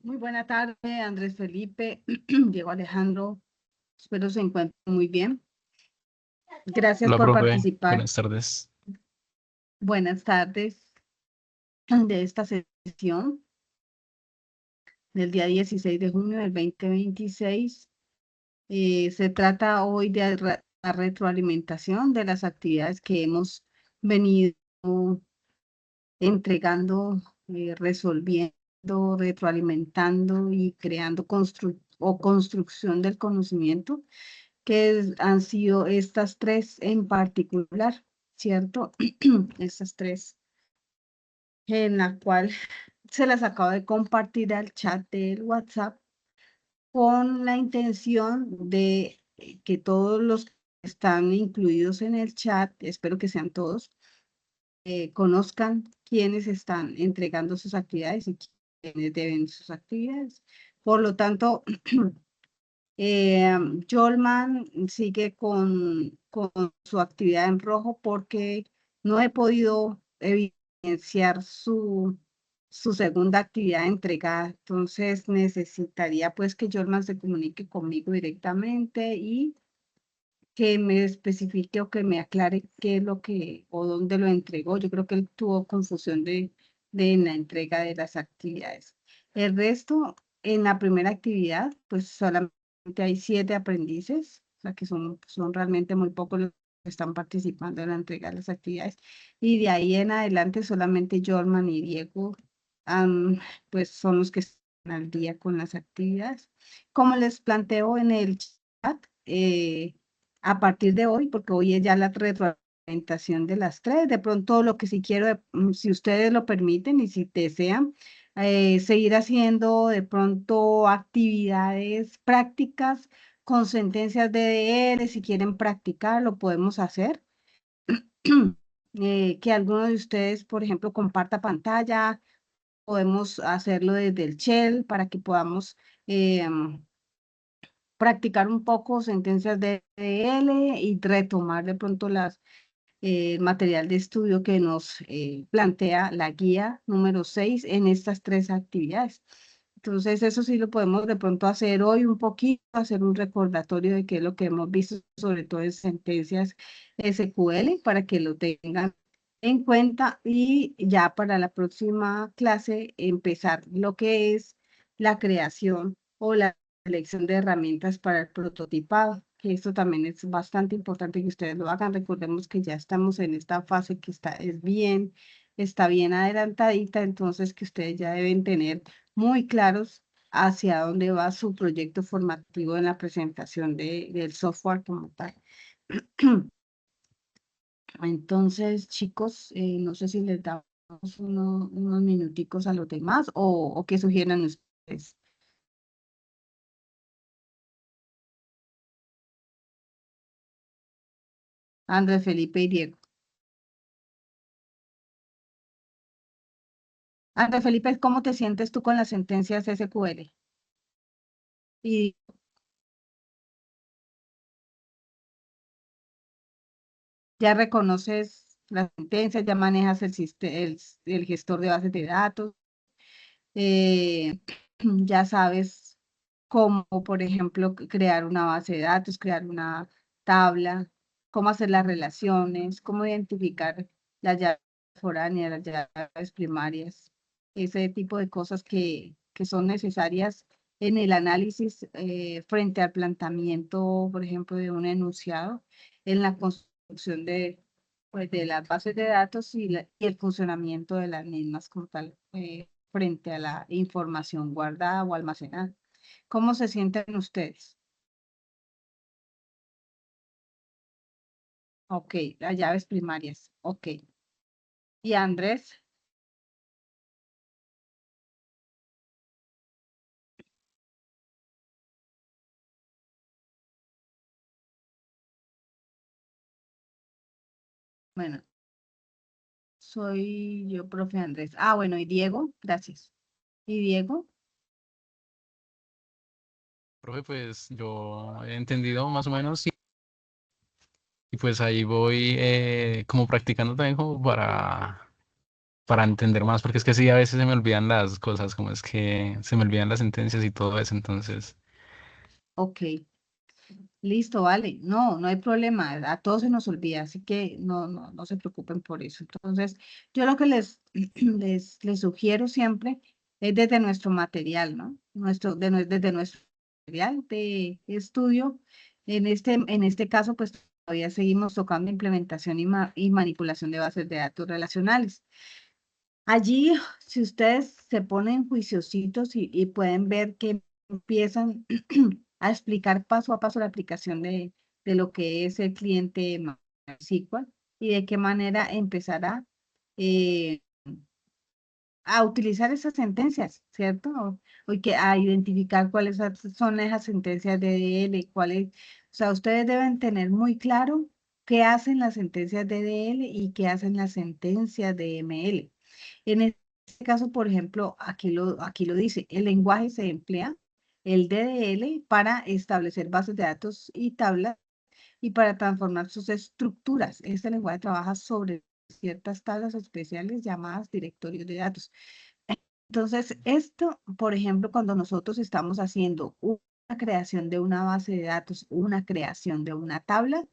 Muy buena tarde, Andrés Felipe, Diego Alejandro. Espero se encuentren muy bien. Gracias Hola, por profe. participar. Buenas tardes. Buenas tardes de esta sesión del día 16 de junio del 2026. Se trata hoy de la retroalimentación de las actividades que hemos venido entregando, resolviendo, retroalimentando y creando construcción del conocimiento han sido estas tres en particular, ¿cierto? Estas tres, en la cual se las acabo de compartir al chat del WhatsApp con la intención de que todos los que están incluidos en el chat, espero que sean todos, conozcan quiénes están entregando sus actividades y quiénes deben sus actividades. Por lo tanto, Jolman sigue con su actividad en rojo porque no he podido evidenciar su segunda actividad entregada. Entonces necesitaría pues que Jolman se comunique conmigo directamente y que me especifique o que me aclare qué es lo que o dónde lo entregó. Yo creo que él tuvo confusión de en la entrega de las actividades. El resto, en la primera actividad, pues solamente hay 7 aprendices, o sea que son realmente muy pocos los que están participando en la entrega de las actividades. Y de ahí en adelante solamente Jorman y Diego, pues son los que están al día con las actividades. Como les planteo en el chat, a partir de hoy, porque hoy es ya la retroalimentación de las tres, de pronto lo que sí quiero, si ustedes lo permiten y si desean, seguir haciendo de pronto actividades prácticas con sentencias de DDL, si quieren practicar, lo podemos hacer. Que alguno de ustedes, por ejemplo, comparta pantalla, podemos hacerlo desde el Shell para que podamos practicar un poco sentencias de DDL y retomar de pronto material de estudio que nos plantea la guía número 6 en estas tres actividades. Entonces, eso sí lo podemos de pronto hacer hoy un poquito, hacer un recordatorio de qué es lo que hemos visto, sobre todo en sentencias SQL, para que lo tengan en cuenta y ya para la próxima clase empezar lo que es la creación o la selección de herramientas para el prototipado, que esto también es bastante importante que ustedes lo hagan. Recordemos que ya estamos en esta fase que está bien adelantadita, entonces que ustedes ya deben tener muy claros hacia dónde va su proyecto formativo en la presentación del software como tal. Entonces, chicos, no sé si les damos unos minuticos a los demás o qué sugieran ustedes. Andrés, Felipe y Diego. Andrés Felipe, ¿cómo te sientes tú con las sentencias SQL? Y ya reconoces las sentencias, ya manejas el gestor de bases de datos, eh, ya sabes cómo, por ejemplo, crear una base de datos, crear una tabla, cómo hacer las relaciones, cómo identificar las llaves foráneas, las llaves primarias, ese tipo de cosas que son necesarias en el análisis frente al planteamiento, por ejemplo, de un enunciado, en la construcción pues, de las bases de datos y el funcionamiento de las mismas como tal. Frente a la información guardada o almacenada. ¿Cómo se sienten ustedes? Ok, las llaves primarias. Ok. ¿Y Andrés? Bueno, soy yo, profe Andrés. Ah, bueno, ¿y Diego? Gracias. ¿Y Diego? Profe, pues yo he entendido más o menos y pues ahí voy como practicando también como para entender más, porque es que sí, a veces se me olvidan las cosas, como es que se me olvidan las sentencias y todo eso, entonces, Ok, listo, vale. No, no hay problema. A todos se nos olvida, así que no se preocupen por eso. Entonces, yo lo que les sugiero siempre es desde nuestro material, ¿no? Desde nuestro material de estudio. En este caso, pues todavía seguimos tocando implementación y manipulación de bases de datos relacionales. Allí, si ustedes se ponen juiciositos y pueden ver que empiezan a explicar paso a paso la aplicación de lo que es el cliente MySQL y de qué manera empezará eh, a utilizar esas sentencias, ¿cierto? O que a identificar son esas sentencias de DL, cuáles, o sea, ustedes deben tener muy claro qué hacen las sentencias de DL y qué hacen las sentencias de ML. En este caso, por ejemplo, aquí lo dice, el lenguaje se emplea, el DDL, para establecer bases de datos y tablas y para transformar sus estructuras. Este lenguaje trabaja sobre ciertas tablas especiales llamadas directorios de datos. Entonces, esto, por ejemplo, cuando nosotros estamos haciendo una creación de una base de datos, una creación de una tabla,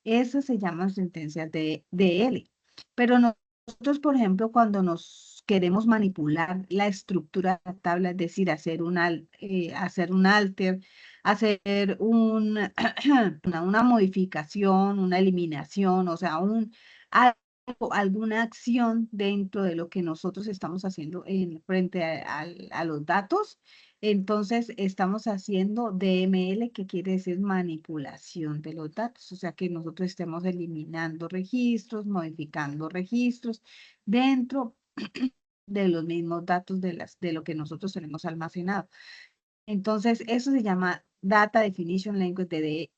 esas se llaman sentencias de DL. Pero nosotros, por ejemplo, cuando nos queremos manipular la estructura de la tabla, es decir, hacer un alter, hacer una modificación, una eliminación, o sea, alguna acción dentro de lo que nosotros estamos haciendo frente a los datos, entonces, estamos haciendo DML, que quiere decir manipulación de los datos, o sea que nosotros estemos eliminando registros, modificando registros dentro de los mismos datos de lo que nosotros tenemos almacenado. Entonces, eso se llama Data Definition Language de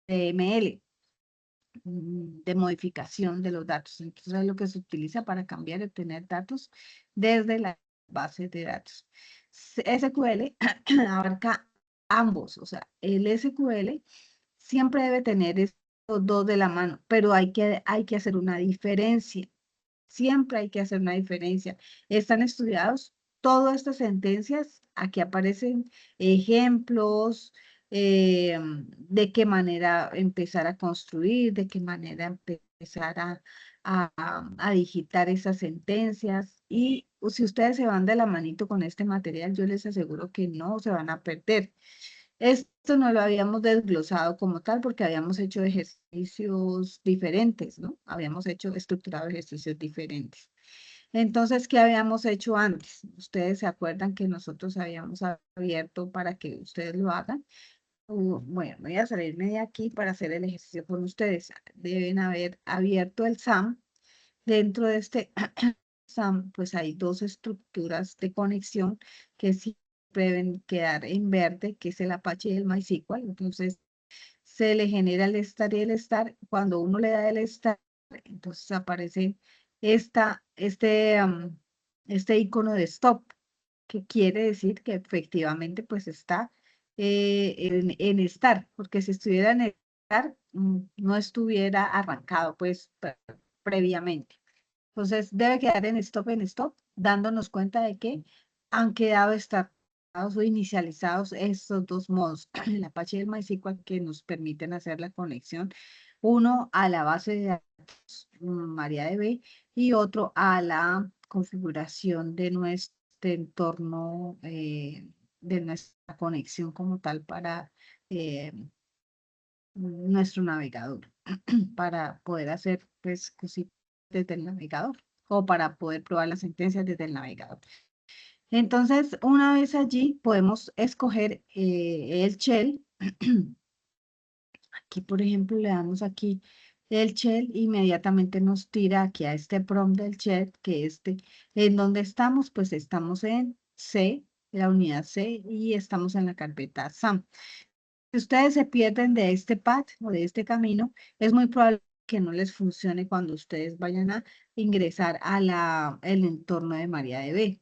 DML, de modificación de los datos. Entonces, es lo que se utiliza para cambiar y obtener datos desde la base de datos. SQL abarca ambos, o sea, el SQL siempre debe tener estos dos de la mano, pero hay que hacer una diferencia. Siempre hay que hacer una diferencia. Están estudiados todas estas sentencias. Aquí aparecen ejemplos de qué manera empezar a construir, de qué manera empezar a digitar esas sentencias. Y si ustedes se van de la manito con este material, yo les aseguro que no se van a perder. Esto no lo habíamos desglosado como tal porque habíamos hecho ejercicios diferentes, ¿no? Habíamos estructurado ejercicios diferentes. Entonces, ¿qué habíamos hecho antes? Ustedes se acuerdan que nosotros habíamos abierto para que ustedes lo hagan. Bueno, voy a salirme de aquí para hacer el ejercicio con ustedes. Deben haber abierto el SAM. Dentro de este SAM, pues hay dos estructuras de conexión que sí deben quedar en verde, que es el Apache y el MySQL. Entonces, se le genera el estar y el estar. Cuando uno le da el estar, entonces aparece esta, este, am, este icono de stop, que quiere decir que efectivamente pues está en estar, porque si estuviera en estar, no estuviera arrancado pues previamente. Entonces debe quedar en stop, dándonos cuenta de que han quedado startados o inicializados estos dos modos, el Apache y el MySQL, que nos permiten hacer la conexión, uno a la base de datos MariaDB y otro a la configuración de nuestro entorno, de nuestra conexión como tal para eh, nuestro navegador, para poder hacer pues cositas desde el navegador o para poder probar las sentencias desde el navegador. Entonces, una vez allí, podemos escoger el shell. Aquí, por ejemplo, le damos aquí el shell, inmediatamente nos tira aquí a este prompt del shell, que en donde estamos, pues estamos en C, la unidad C, y estamos en la carpeta SAM. Si ustedes se pierden de este path o de este camino, es muy probable que no les funcione cuando ustedes vayan a ingresar el entorno de MariaDB.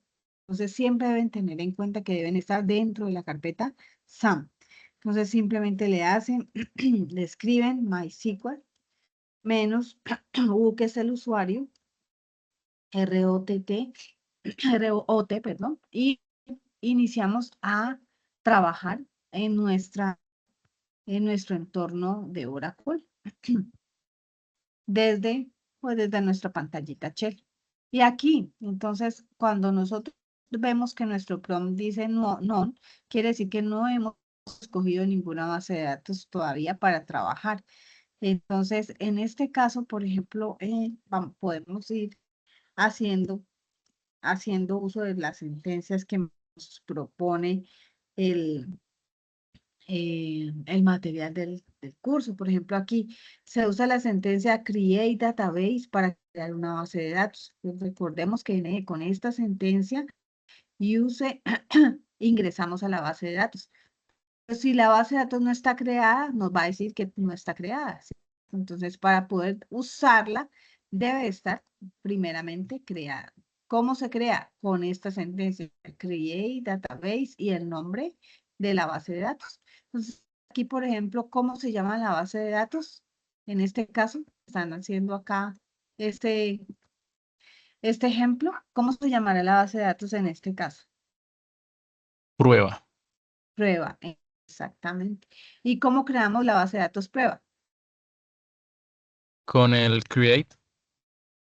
Entonces, siempre deben tener en cuenta que deben estar dentro de la carpeta SAM. Entonces, simplemente le hacen, le escriben MySQL menos U, que es el usuario, ROTT, ROT, perdón, y iniciamos a trabajar en nuestro entorno de Oracle desde, pues desde nuestra pantallita Shell. Y aquí, entonces, cuando nosotros vemos que nuestro prompt dice no, no, quiere decir que no hemos escogido ninguna base de datos todavía para trabajar. Entonces, en este caso, por ejemplo, podemos ir haciendo, haciendo uso de las sentencias que nos propone el, el material del curso. Por ejemplo, aquí se usa la sentencia create database para crear una base de datos. Pues recordemos que con esta sentencia use ingresamos a la base de datos. Pues si la base de datos no está creada, nos va a decir que no está creada, ¿sí? Entonces, para poder usarla, debe estar primeramente creada. ¿Cómo se crea? Con esta sentencia, create database y el nombre de la base de datos. Entonces, aquí, por ejemplo, ¿cómo se llama la base de datos? En este caso, están haciendo acá este, este ejemplo. ¿Cómo se llamará la base de datos en este caso? Prueba. Prueba, exactamente. ¿Y cómo creamos la base de datos prueba? Con el create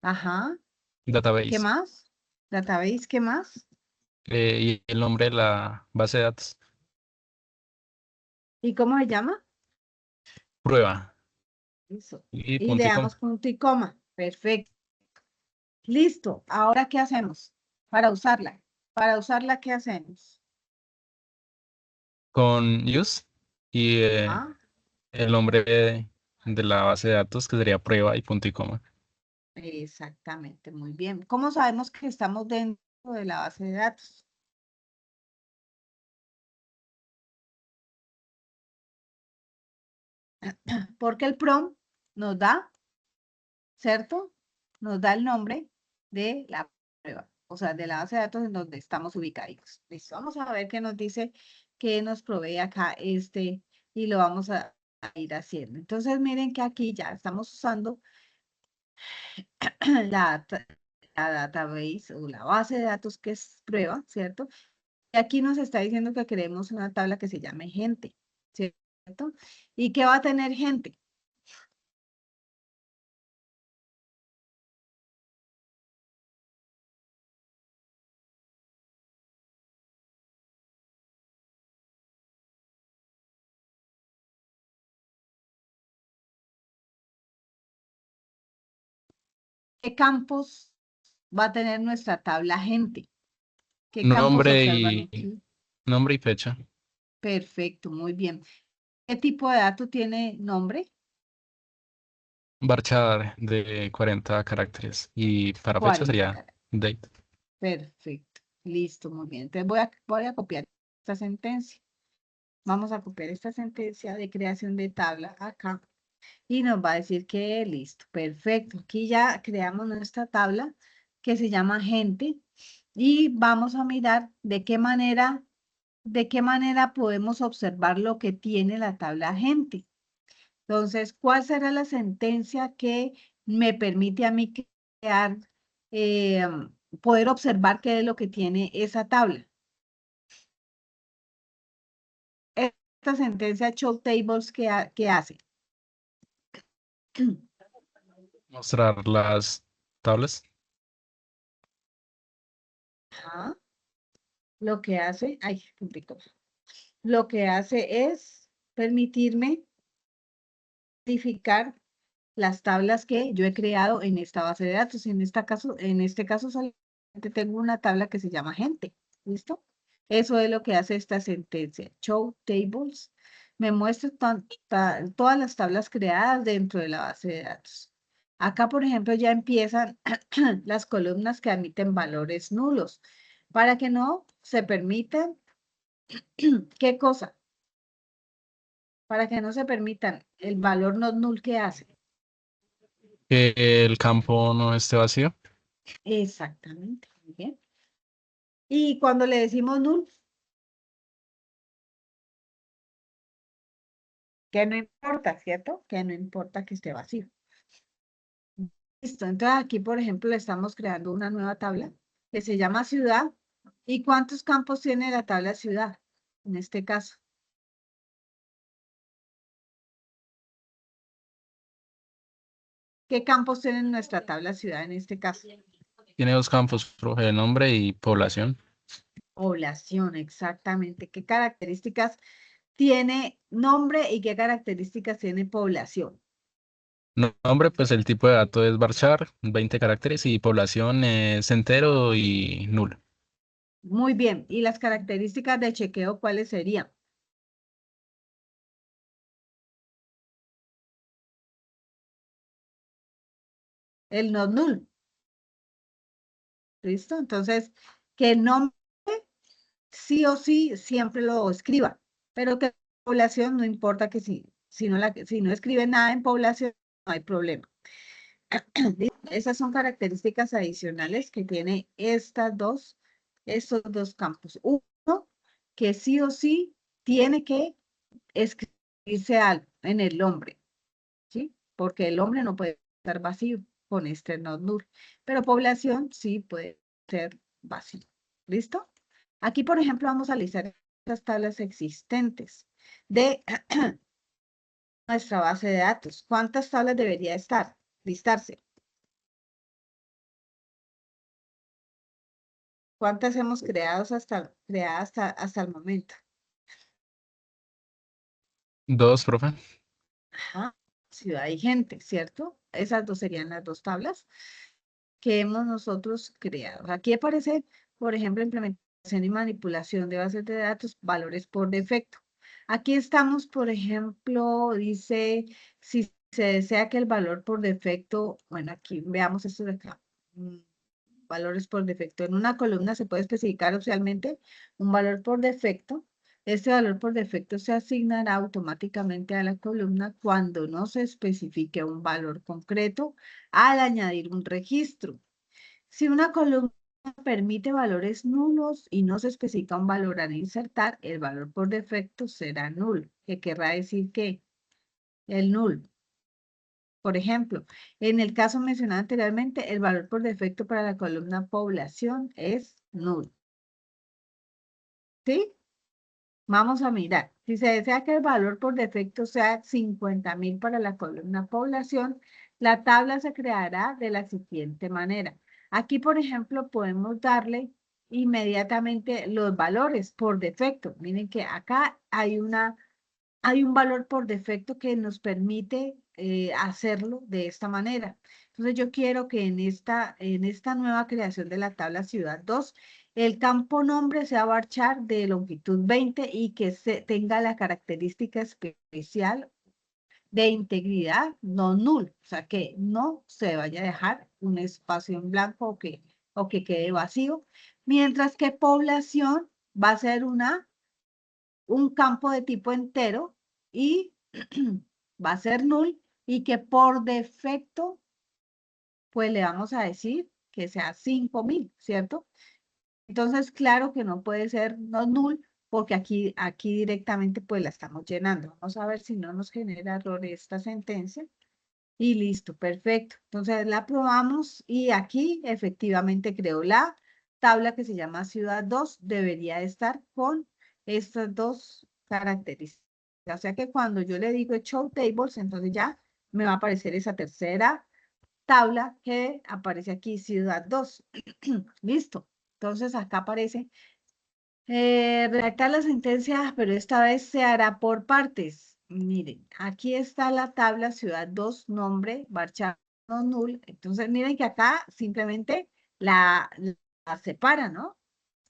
Ajá. ¿Qué database más? Database, ¿qué más? y el nombre de la base de datos. ¿Y cómo se llama? Prueba Eso. y Y le punto y coma. damos punto y coma. Perfecto. Listo. Ahora, ¿qué hacemos para usarla? Para usarla, ¿qué hacemos? Con use y Ah, el nombre de la base de datos que sería prueba y punto y coma. exactamente. Muy bien. ¿Cómo sabemos que estamos dentro de la base de datos? Porque el prompt nos da, ¿cierto? Nos da el nombre de la prueba, o sea, de la base de datos en donde estamos ubicados. Listo, vamos a ver qué nos dice, qué nos provee acá y lo vamos a ir haciendo. Entonces, miren que aquí ya estamos usando la, la database o la base de datos que es prueba, ¿cierto? Y aquí nos está diciendo que queremos una tabla que se llame gente, ¿cierto? ¿Y qué va a tener gente? ¿Qué campos va a tener nuestra tabla gente? ¿Qué campos Nombre observan y aquí? nombre y fecha. Perfecto, muy bien. ¿Qué tipo de dato tiene nombre? Varchar de 40 caracteres. Y para fecha 40 sería caracteres. date. Perfecto, listo, muy bien. Entonces voy a copiar esta sentencia. Vamos a copiar esta sentencia de creación de tabla acá y nos va a decir que listo, perfecto. Aquí ya creamos nuestra tabla que se llama gente y vamos a mirar de qué manera podemos observar lo que tiene la tabla gente. Entonces, ¿cuál será la sentencia que me permite a mí crear, eh, poder observar qué es lo que tiene esa tabla? Esta sentencia show tables, ¿qué hace? Mostrar las tablas. Ajá. Lo que hace, ay, complicó. Lo que hace es permitirme identificar las tablas que yo he creado en esta base de datos. En este caso solamente tengo una tabla que se llama gente. ¿Listo? Eso es lo que hace esta sentencia. Show tables. Me muestra todas las tablas creadas dentro de la base de datos. Acá, por ejemplo, ya empiezan las columnas que admiten valores nulos. Para que no se permitan, ¿qué cosa? Para que no se permitan el valor not null que hace. Que el campo no esté vacío. Exactamente, muy bien. Y cuando le decimos null, que no importa, ¿cierto? Que no importa que esté vacío. Listo, entonces aquí, por ejemplo, le estamos creando una nueva tabla que se llama ciudad. ¿Y cuántos campos tiene la tabla ciudad? En este caso. ¿Qué campos tiene nuestra tabla ciudad en este caso? Tiene dos campos, profe, nombre y población. Población, exactamente. ¿Qué características tiene nombre y qué características tiene población? Nombre, pues el tipo de dato es varchar, 20 caracteres, y población es entero y nulo. Muy bien. ¿Y las características de chequeo cuáles serían? El no null. ¿Listo? Entonces, que el nombre sí o sí siempre lo escriba, pero que población no importa que si no escribe nada en población, no hay problema. Esas son características adicionales que tiene estos dos campos. Uno, que sí o sí tiene que escribirse algo en el nombre, ¿sí? Porque el hombre no puede estar vacío con este not null, pero población sí puede ser vacío. ¿Listo? Aquí, por ejemplo, vamos a listar estas tablas existentes de nuestra base de datos. ¿Cuántas tablas debería listarse? ¿Cuántas hemos creadas hasta el momento? Dos, profe. Ajá, ciudad y gente, ¿cierto? Esas dos serían las dos tablas que hemos nosotros creado. Aquí aparece, por ejemplo, implementación y manipulación de bases de datos, valores por defecto. Aquí estamos, por ejemplo, dice, si se desea que el valor por defecto, bueno, aquí veamos esto de acá. Valores por defecto. En una columna se puede especificar opcionalmente un valor por defecto. Este valor por defecto se asignará automáticamente a la columna cuando no se especifique un valor concreto al añadir un registro. Si una columna permite valores nulos y no se especifica un valor al insertar, el valor por defecto será nulo, que querrá decir que el nulo. Por ejemplo, en el caso mencionado anteriormente, el valor por defecto para la columna población es nulo. ¿Sí? Vamos a mirar. Si se desea que el valor por defecto sea 50.000 para la columna población, la tabla se creará de la siguiente manera. Aquí, por ejemplo, podemos darle inmediatamente los valores por defecto. Miren que acá hay un valor por defecto que nos permite hacerlo de esta manera. Entonces yo quiero que en esta nueva creación de la tabla ciudad 2, el campo nombre sea varchar de longitud 20 y que tenga la característica especial de integridad no null, o sea que no se vaya a dejar un espacio en blanco o que quede vacío, mientras que población va a ser un campo de tipo entero y va a ser null y que por defecto, pues le vamos a decir que sea 5.000, ¿cierto? Entonces, claro que no puede ser no null porque aquí directamente pues la estamos llenando. Vamos a ver si no nos genera error esta sentencia. Y listo, perfecto. Entonces la probamos y aquí efectivamente creo la tabla que se llama Ciudad 2 debería estar con estas dos características. O sea que cuando yo le digo Show Tables, entonces ya me va a aparecer esa tercera tabla que aparece aquí, Ciudad 2. Listo. Entonces acá aparece redactar la sentencia, pero esta vez se hará por partes. Miren, aquí está la tabla ciudad 2 nombre, varchar no null. Entonces, miren que acá simplemente la separa, ¿no?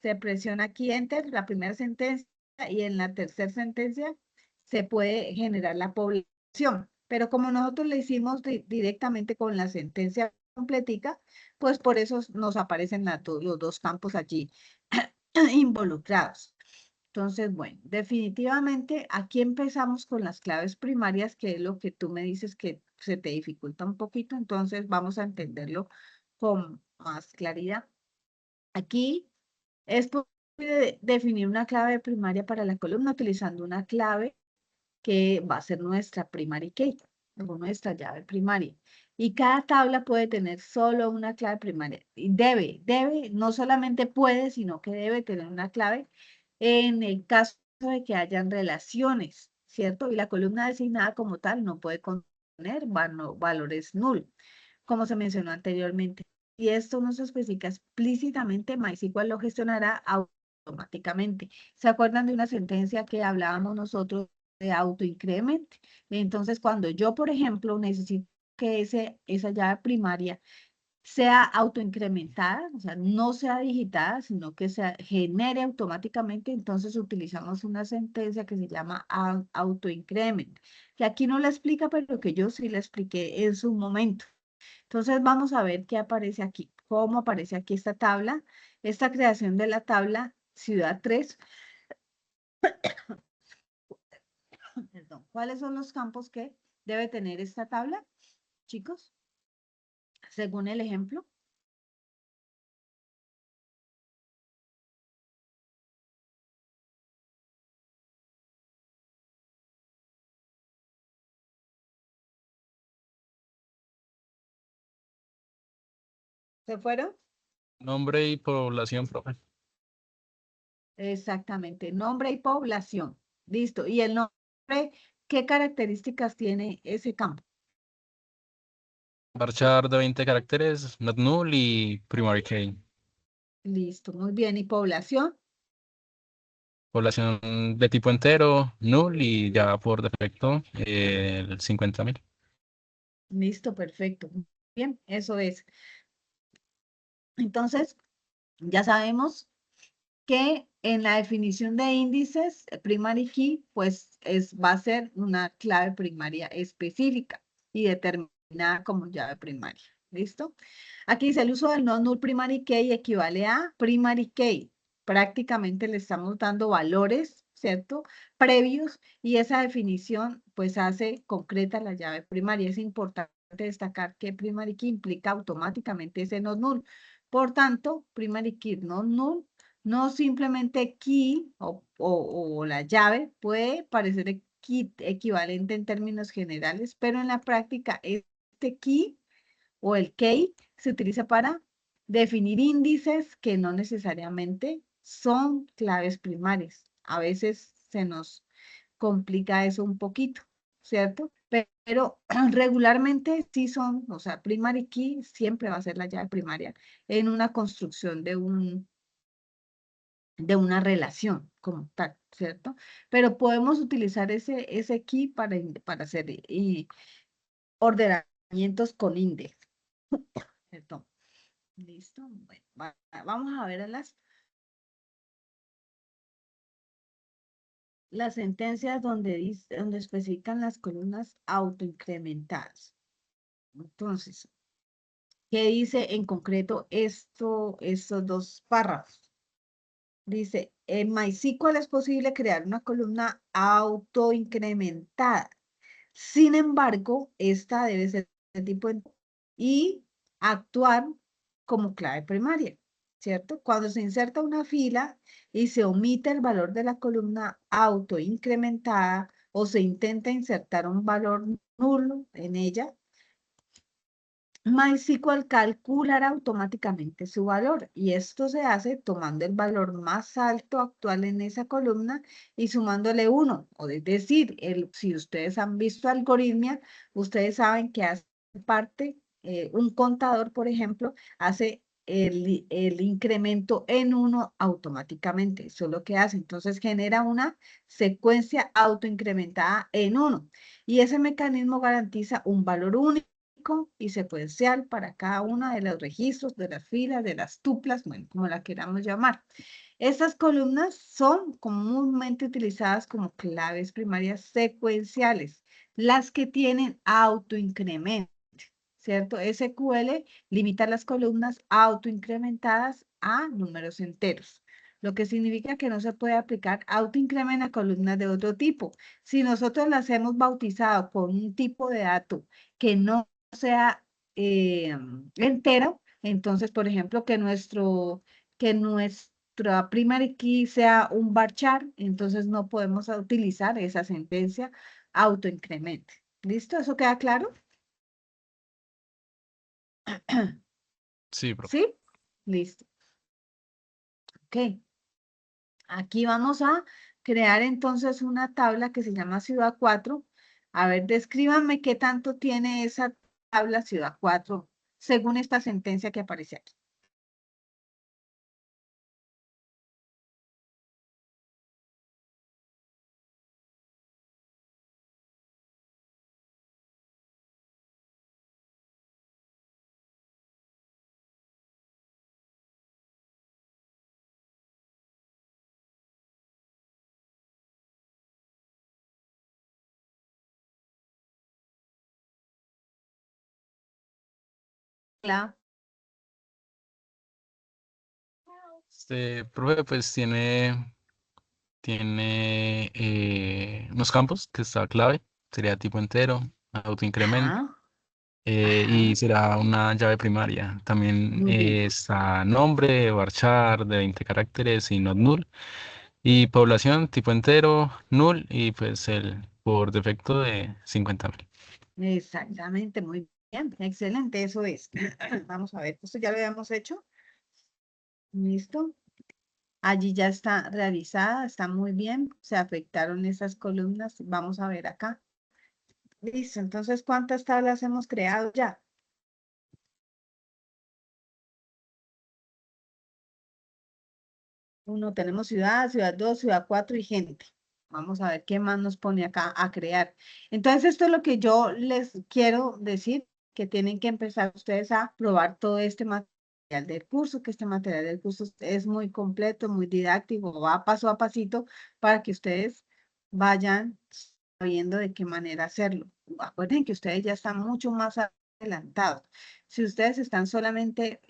Se presiona aquí Enter, la primera sentencia, y en la tercera sentencia se puede generar la población. Pero como nosotros le hicimos directamente con la sentencia completica, pues por eso nos aparecen los dos campos allí involucrados. Entonces, bueno, definitivamente aquí empezamos con las claves primarias, que es lo que tú me dices que se te dificulta un poquito, entonces vamos a entenderlo con más claridad. Aquí es posible definir una clave primaria para la columna utilizando una clave que va a ser nuestra primary key. o nuestra llave primaria. Y cada tabla puede tener solo una clave primaria. Y debe, no solamente puede, sino que debe tener una clave en el caso de que hayan relaciones, ¿cierto? Y la columna designada como tal no puede contener valores null, como se mencionó anteriormente. Y esto no se especifica explícitamente, MySQL lo gestionará automáticamente. ¿Se acuerdan de una sentencia que hablábamos nosotros de autoincrement? Entonces, cuando yo, por ejemplo, necesito que esa llave primaria sea autoincrementada, o sea, no sea digitada, sino que se genere automáticamente, entonces utilizamos una sentencia que se llama autoincrement, que aquí no la explica, pero que yo sí la expliqué en su momento. Entonces vamos a ver qué aparece aquí, cómo aparece aquí esta tabla, esta creación de la tabla Ciudad 3. Perdón, ¿cuáles son los campos que debe tener esta tabla, chicos? Según el ejemplo. ¿Se fueron? Nombre y población, profe. Exactamente, nombre y población. Listo. ¿Y el nombre, qué características tiene ese campo? Varchar de 20 caracteres, not null y primary key. Listo, muy bien. ¿Y población? Población de tipo entero, null y ya por defecto el 50.000. Listo, perfecto. Bien, eso es. Entonces, ya sabemos que en la definición de índices, primary key, pues va a ser una clave primaria específica y determinada como llave primaria. ¿Listo? Aquí dice el uso del non-null primary key equivale a primary key. Prácticamente le estamos dando valores, ¿cierto? Previos y esa definición pues hace concreta la llave primaria. Es importante destacar que primary key implica automáticamente ese non-null. Por tanto, primary key non-null no simplemente key o la llave puede parecer equivalente en términos generales, pero en la práctica este key o el key se utiliza para definir índices que no necesariamente son claves primarias. A veces se nos complica eso un poquito, ¿cierto? Pero regularmente sí son, o sea, primary key siempre va a ser la llave primaria en una construcción de una relación como tal, ¿cierto? Pero podemos utilizar ese key para hacer ordenamientos con index. Perdón. Listo. Bueno, vamos a ver a las sentencias donde especifican las columnas autoincrementadas. Entonces, ¿qué dice en concreto estos dos párrafos? Dice, en MySQL es posible crear una columna autoincrementada. Sin embargo, esta debe ser de tipo y actuar como clave primaria, ¿cierto? Cuando se inserta una fila y se omite el valor de la columna autoincrementada o se intenta insertar un valor nulo en ella, MySQL calculará automáticamente su valor y esto se hace tomando el valor más alto actual en esa columna y sumándole 1. O es decir, si ustedes han visto algoritmia, ustedes saben que hace parte, un contador, por ejemplo, hace el incremento en 1 automáticamente. Eso es lo que hace. Entonces genera una secuencia autoincrementada en 1 y ese mecanismo garantiza un valor único y secuencial para cada uno de los registros, de las filas, de las tuplas, bueno, como la queramos llamar. Estas columnas son comúnmente utilizadas como claves primarias secuenciales, las que tienen autoincremento, ¿cierto? SQL limita las columnas autoincrementadas a números enteros, lo que significa que no se puede aplicar autoincremento a columnas de otro tipo. Si nosotros las hemos bautizado con un tipo de dato que no sea entero, entonces, por ejemplo, que nuestra primary key sea un varchar, entonces no podemos utilizar esa sentencia autoincrement. ¿Listo? ¿Eso queda claro? Sí, profe. ¿Sí? Listo. Ok. Aquí vamos a crear entonces una tabla que se llama Ciudad 4. A ver, descríbanme qué tanto tiene esa tabla Ciudad 4 según esta sentencia que aparece aquí. La- Profe, pues tiene unos campos que está clave, sería tipo entero, autoincrement, Ajá, y ajá, será una llave primaria. También muy bien. está nombre, varchar de 20 caracteres y not null. Y población tipo entero, null y pues el por defecto de 50.000. Exactamente, muy bien. Excelente, eso es. Vamos a ver, esto ya lo habíamos hecho. Listo. Allí ya está realizada, está muy bien. Se afectaron esas columnas. Vamos a ver acá. Listo, entonces, ¿cuántas tablas hemos creado ya? Uno, tenemos ciudad, ciudad 2, ciudad 4 y gente. Vamos a ver qué más nos pone acá a crear. Entonces, esto es lo que yo les quiero decir, que tienen que empezar ustedes a probar todo este material del curso, que este material del curso es muy completo, muy didáctico, va paso a pasito para que ustedes vayan sabiendo de qué manera hacerlo. Acuerden que ustedes ya están mucho más adelantados. Si ustedes están solamente,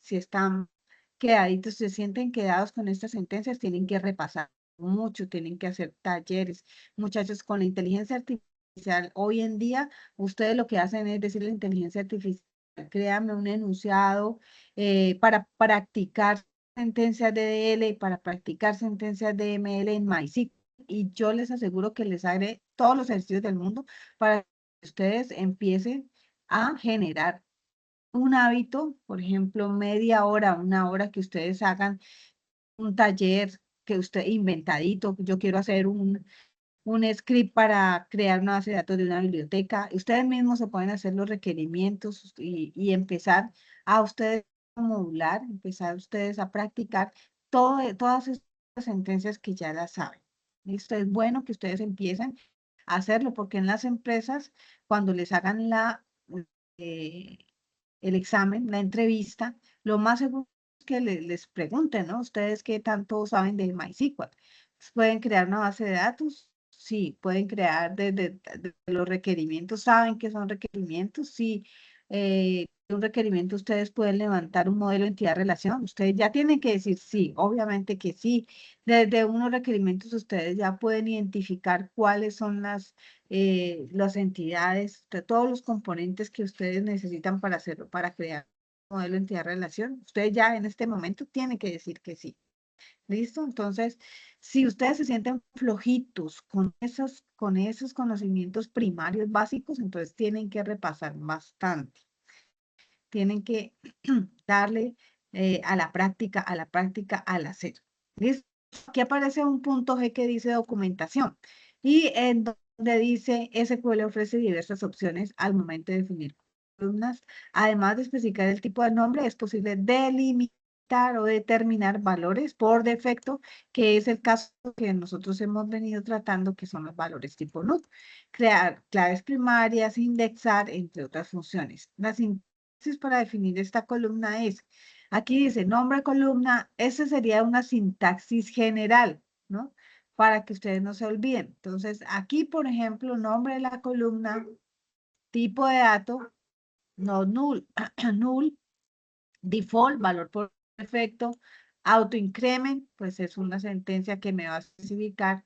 si están quedaditos, se sienten quedados con estas sentencias, tienen que repasar mucho, tienen que hacer talleres. Muchachos, con la inteligencia artificial, hoy en día, ustedes lo que hacen es decirle a la inteligencia artificial, créame un enunciado para practicar sentencias de DL y para practicar sentencias de ML en MySQL. Y yo les aseguro que les haré todos los ejercicios del mundo para que ustedes empiecen a generar un hábito, por ejemplo, media hora, una hora que ustedes hagan un taller que usted inventadito, yo quiero hacer un script para crear una base de datos de una biblioteca. Ustedes mismos se pueden hacer los requerimientos y empezar a ustedes a modular, empezar ustedes a practicar todas estas sentencias que ya las saben. Esto es bueno que ustedes empiecen a hacerlo porque en las empresas, cuando les hagan eh, el examen, la entrevista, lo más seguro es que les pregunten, ¿no? ¿Ustedes qué tanto saben de MySQL? ¿Pueden crear una base de datos? Sí, pueden crear desde los requerimientos. ¿Saben qué son requerimientos? Sí, un requerimiento ustedes pueden levantar un modelo de entidad-relación. Ustedes ya tienen que decir sí, obviamente que sí. Desde unos requerimientos ustedes ya pueden identificar cuáles son las entidades, de todos los componentes que ustedes necesitan para hacerlo, para crear un modelo de entidad-relación. Ustedes ya en este momento tienen que decir que sí. ¿Listo? Entonces, si ustedes se sienten flojitos con esos conocimientos primarios básicos, entonces tienen que repasar bastante. Tienen que darle a la práctica, al hacer. ¿Listo? Aquí aparece un punto G que dice documentación y en donde dice SQL ofrece diversas opciones al momento de definir columnas. Además de especificar el tipo de nombre, es posible delimitar o determinar valores por defecto, que es el caso que nosotros hemos venido tratando, que son los valores tipo NUT. Crear claves primarias, indexar, entre otras funciones. Las para definir esta columna es, aquí dice nombre columna, ese sería una sintaxis general, ¿no? Para que ustedes no se olviden. Entonces, aquí, por ejemplo, nombre de la columna, tipo de dato, no null, null, default, valor por defecto, autoincrement, pues es una sentencia que me va a especificar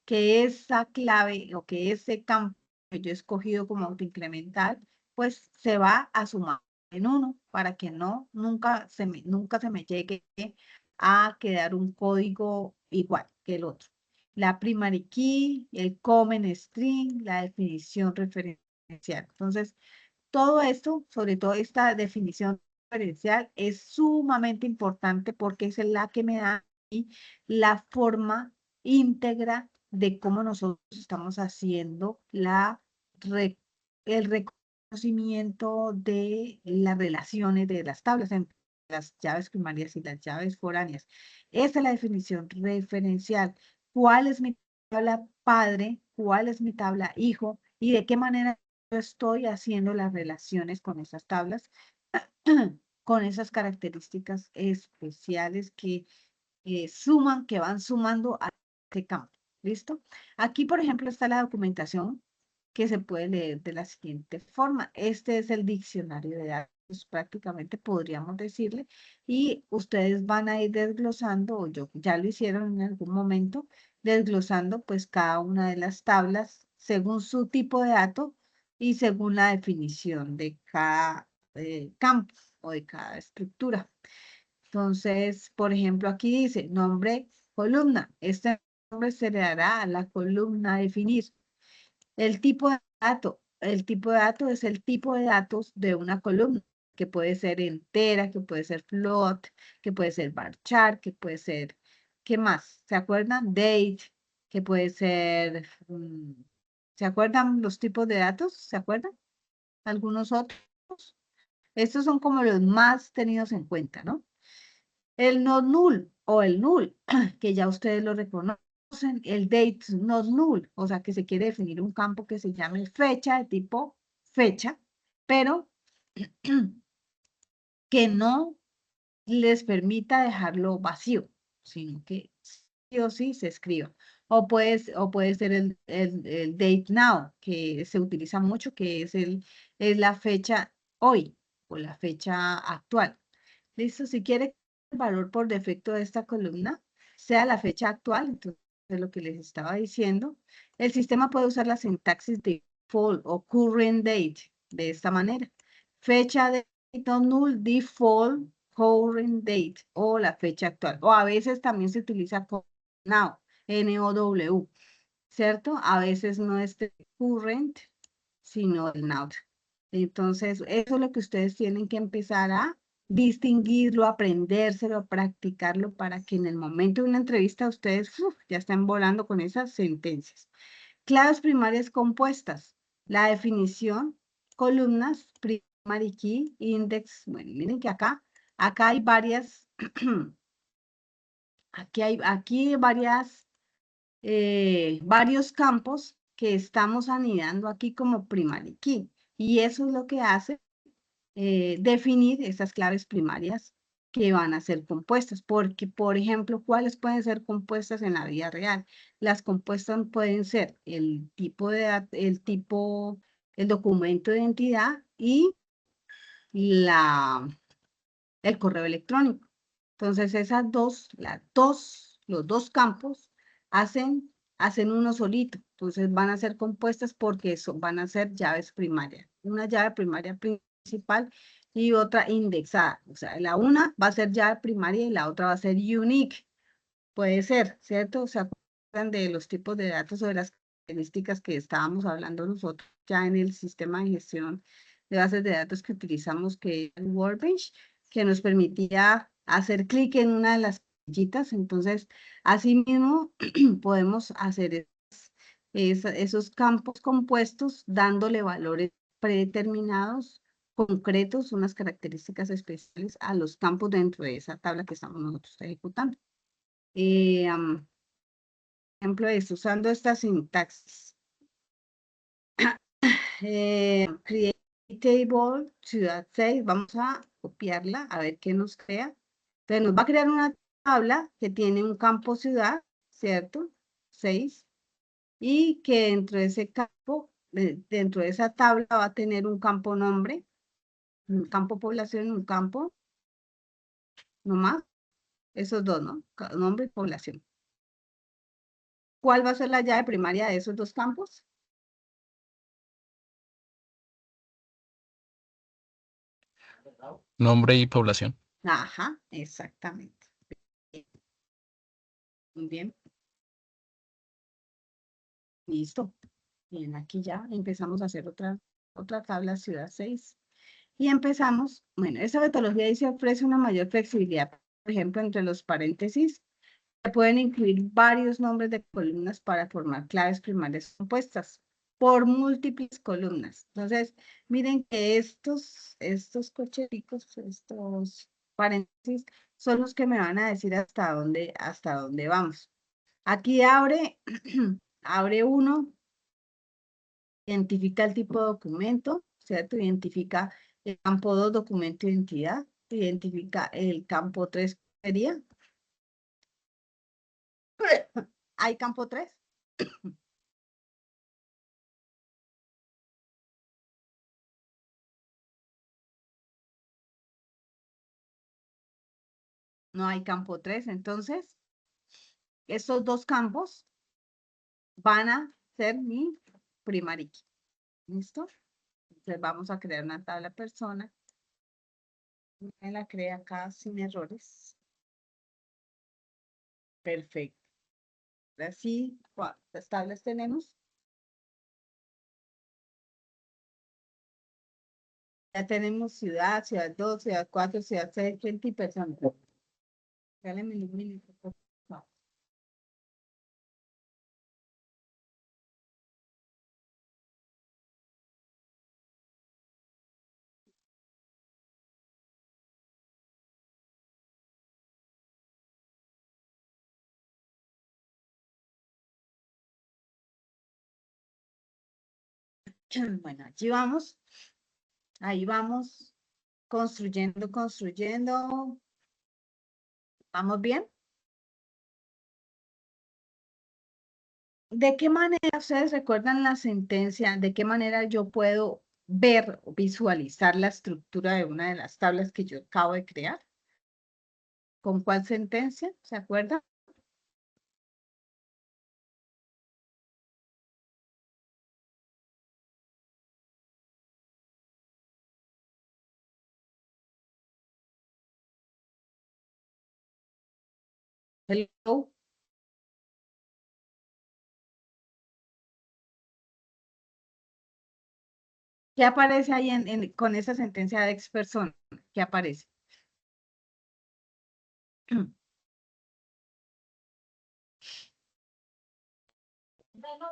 que esa clave o que ese campo que yo he escogido como autoincremental, pues se va a sumar en uno para que nunca se me llegue a quedar un código igual que el otro. la primary key, el common string, la definición referencial. Entonces, todo esto, sobre todo esta definición referencial, es sumamente importante porque es la que me da a mí la forma íntegra de cómo nosotros estamos haciendo el reconocimiento de las relaciones de las tablas entre las llaves primarias y las llaves foráneas. Esa es la definición referencial. ¿Cuál es mi tabla padre? ¿Cuál es mi tabla hijo? ¿Y de qué manera yo estoy haciendo las relaciones con esas tablas, con esas características especiales que van sumando a este campo? ¿Listo? Aquí, por ejemplo, está la documentación que se puede leer de la siguiente forma. Este es el diccionario de datos, prácticamente podríamos decirle, y ustedes van a ir desglosando, o yo ya lo hicieron en algún momento, desglosando pues cada una de las tablas según su tipo de dato y según la definición de cada campo o de cada estructura. Entonces, por ejemplo, aquí dice nombre columna. Este nombre se le dará a la columna a definir. El tipo de dato. El tipo de dato es el tipo de datos de una columna, que puede ser entera, que puede ser float, que puede ser varchar, que puede ser, ¿qué más? ¿Se acuerdan? Date, que puede ser, ¿se acuerdan los tipos de datos? ¿Se acuerdan? Algunos otros. Estos son como los más tenidos en cuenta, ¿no? El not null o el null, que ya ustedes lo reconocen, el date not null, o sea que se quiere definir un campo que se llame fecha, de tipo fecha, pero que no les permita dejarlo vacío, sino que sí o sí se escriba. O puede ser el date now, que se utiliza mucho, que es la fecha hoy o la fecha actual. ¿Listo? Si quiere el valor por defecto de esta columna, sea la fecha actual, entonces lo que les estaba diciendo, el sistema puede usar la sintaxis default o current date de esta manera. Fecha de null default current date o la fecha actual. O a veces también se utiliza now, N-O-W, ¿cierto? A veces no es de current, sino el now. Entonces, eso es lo que ustedes tienen que empezar a distinguirlo, aprendérselo, practicarlo para que en el momento de una entrevista ustedes ya estén volando con esas sentencias. Claves primarias compuestas. La definición, columnas, primary key, index. Bueno, miren que acá hay varias, aquí varias, varios campos que estamos anidando aquí como primary key. Y eso es lo que hace definir esas claves primarias que van a ser compuestas, porque, por ejemplo, ¿cuáles pueden ser compuestas en la vida real? Las compuestas pueden ser el tipo el documento de identidad y la, el correo electrónico. Entonces, los dos campos hacen uno solito. Entonces, van a ser compuestas porque van a ser llaves primarias. Una llave primaria principal y otra indexada. O sea, la una va a ser llave primaria y la otra va a ser unique. Puede ser, ¿cierto? ¿Se acuerdan de los tipos de datos o de las características que estábamos hablando nosotros ya en el sistema de gestión de bases de datos que utilizamos, que es el Workbench, que nos permitía hacer clic en una de las flechas? Entonces, asimismo, podemos hacer esos campos compuestos dándole valores predeterminados, concretos, unas características especiales a los campos dentro de esa tabla que estamos nosotros ejecutando. Ejemplo es usando esta sintaxis. Create table, ciudad 6, vamos a copiarla, a ver qué nos crea. Entonces nos va a crear una tabla que tiene un campo ciudad, ¿cierto? 6. Y que dentro de ese campo, dentro de esa tabla va a tener un campo nombre, un campo población, un campo nomás, esos dos, ¿no? Nombre y población. ¿Cuál va a ser la llave primaria de esos dos campos? Nombre y población. Ajá, exactamente. Muy bien. Listo. Bien, aquí ya empezamos a hacer otra tabla ciudad 6. Y empezamos, bueno, esa metodología dice ofrece una mayor flexibilidad. Por ejemplo, entre los paréntesis se pueden incluir varios nombres de columnas para formar claves primarias compuestas por múltiples columnas. Entonces, miren que estos cocheticos, estos paréntesis, son los que me van a decir hasta dónde vamos. Aquí abre, abre uno, identifica el tipo de documento, ¿cierto? Identifica el campo 2, documento de identidad, identifica el campo 3, sería. ¿Hay campo 3? No hay campo 3, entonces estos dos campos van a ser mi primaria. ¿Listo? Entonces vamos a crear una tabla persona. Me la crea acá sin errores. Perfecto. Ahora sí, ¿cuántas tablas tenemos? Ya tenemos ciudad, ciudad 2, ciudad 4, ciudad 6, 20 y personas. Regáleme un minuto, por favor. Bueno, allí vamos. Ahí vamos. Construyendo, construyendo. ¿Vamos bien? ¿De qué manera ustedes recuerdan la sentencia? ¿De qué manera yo puedo ver o visualizar la estructura de una de las tablas que yo acabo de crear? ¿Con cuál sentencia? ¿Se acuerdan? Hello. ¿Qué aparece ahí con esa sentencia de ex persona? ¿Qué aparece?